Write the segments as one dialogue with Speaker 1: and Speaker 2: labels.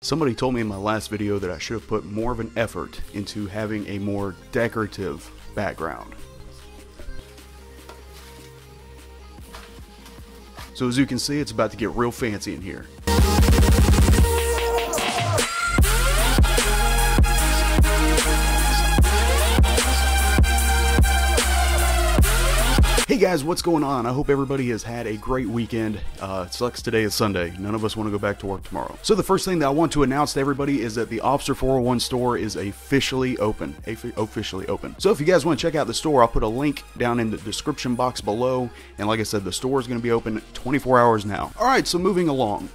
Speaker 1: Somebody told me in my last video that I should have put more of an effort into having a more decorative background. So as you can see, it's about to get real fancy in here. Hey guys, what's going on? I hope everybody has had a great weekend. It sucks today is Sunday. None of us want to go back to work tomorrow. So the first thing that I want to announce to everybody is that the Officer 401 store is officially open. So if you guys want to check out the store, I'll put a link down in the description box below. And like I said, the store is going to be open 24 hours now. All right, so moving along.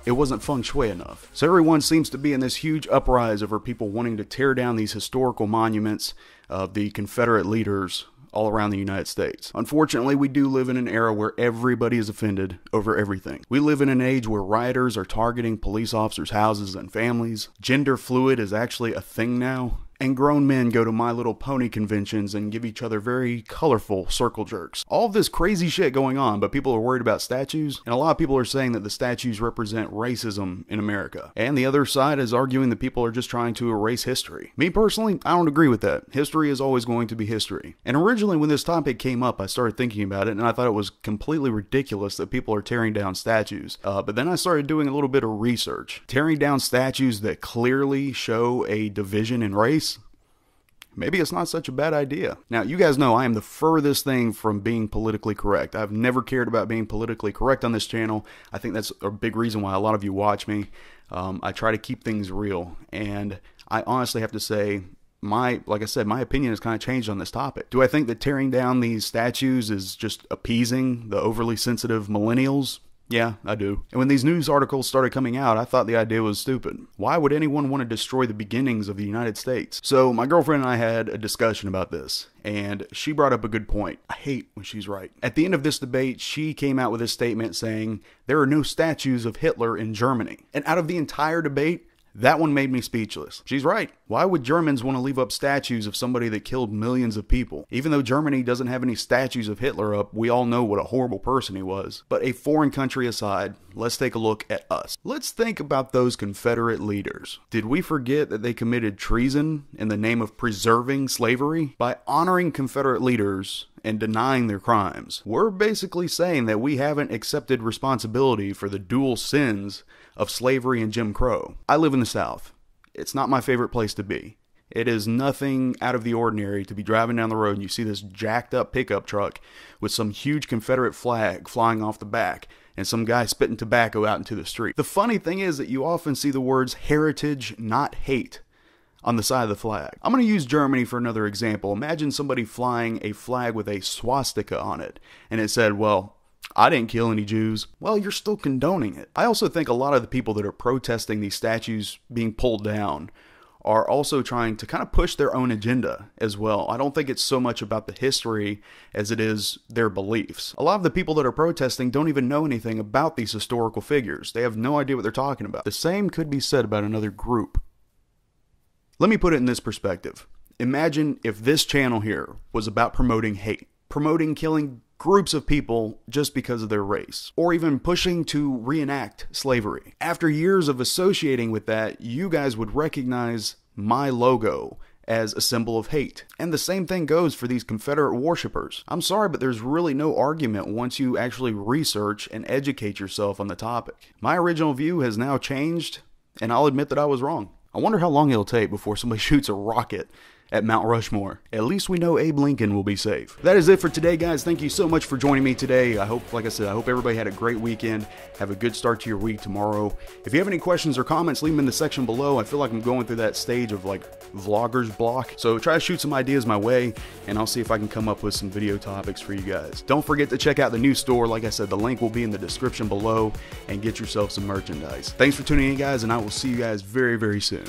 Speaker 1: It wasn't feng shui enough. So everyone seems to be in this huge uprise over people wanting to tear down these historical monuments of the Confederate leaders all around the United States. Unfortunately, we do live in an era where everybody is offended over everything. We live in an age where rioters are targeting police officers' houses and families. Gender fluid is actually a thing now. And grown men go to My Little Pony conventions and give each other very colorful circle jerks. All of this crazy shit going on, but people are worried about statues, and a lot of people are saying that the statues represent racism in America. And the other side is arguing that people are just trying to erase history. Me personally, I don't agree with that. History is always going to be history. And originally when this topic came up, I started thinking about it, and I thought it was completely ridiculous that people are tearing down statues. But then I started doing a little bit of research. Tearing down statues that clearly show a division in race? Maybe it's not such a bad idea. Now, you guys know I am the furthest thing from being politically correct. I've never cared about being politically correct on this channel. I think that's a big reason why a lot of you watch me. I try to keep things real, and I honestly have to say, like I said, my opinion has kind of changed on this topic. Do I think that tearing down these statues is just appeasing the overly sensitive millennials? Yeah, I do. And when these news articles started coming out, I thought the idea was stupid. Why would anyone want to destroy the beginnings of the United States? So my girlfriend and I had a discussion about this, and she brought up a good point. I hate when she's right. At the end of this debate, she came out with a statement saying, there are no statues of Hitler in Germany. And out of the entire debate, that one made me speechless. She's right. Why would Germans want to leave up statues of somebody that killed millions of people? Even though Germany doesn't have any statues of Hitler up, we all know what a horrible person he was. But a foreign country aside, let's take a look at us. Let's think about those Confederate leaders. Did we forget that they committed treason in the name of preserving slavery? By honoring Confederate leaders and denying their crimes, we're basically saying that we haven't accepted responsibility for the dual sins of slavery and Jim Crow. I live in the South. It's not my favorite place to be. It is nothing out of the ordinary to be driving down the road and you see this jacked up pickup truck with some huge Confederate flag flying off the back and some guy spitting tobacco out into the street. The funny thing is that you often see the words heritage, not hate, on the side of the flag. I'm going to use Germany for another example. Imagine somebody flying a flag with a swastika on it and it said, well, I didn't kill any Jews. Well, you're still condoning it. I also think a lot of the people that are protesting these statues being pulled down are also trying to kind of push their own agenda as well. I don't think it's so much about the history as it is their beliefs. A lot of the people that are protesting don't even know anything about these historical figures. They have no idea what they're talking about. The same could be said about another group. Let me put it in this perspective. Imagine if this channel here was about promoting hate, promoting killing groups of people just because of their race, or even pushing to reenact slavery. After years of associating with that, you guys would recognize my logo as a symbol of hate. And the same thing goes for these Confederate worshipers. I'm sorry, but there's really no argument once you actually research and educate yourself on the topic. My original view has now changed, and I'll admit that I was wrong. I wonder how long it'll take before somebody shoots a rocket at Mount Rushmore. At least we know Abe Lincoln will be safe. That is it for today, guys. Thank you so much for joining me today. I hope, like I said, I hope everybody had a great weekend. Have a good start to your week tomorrow. If you have any questions or comments, leave them in the section below. I feel like I'm going through that stage of like vlogger's block. So try to shoot some ideas my way, and I'll see if I can come up with some video topics for you guys. Don't forget to check out the new store. Like I said, the link will be in the description below, and get yourself some merchandise. Thanks for tuning in, guys, and I will see you guys very, very soon.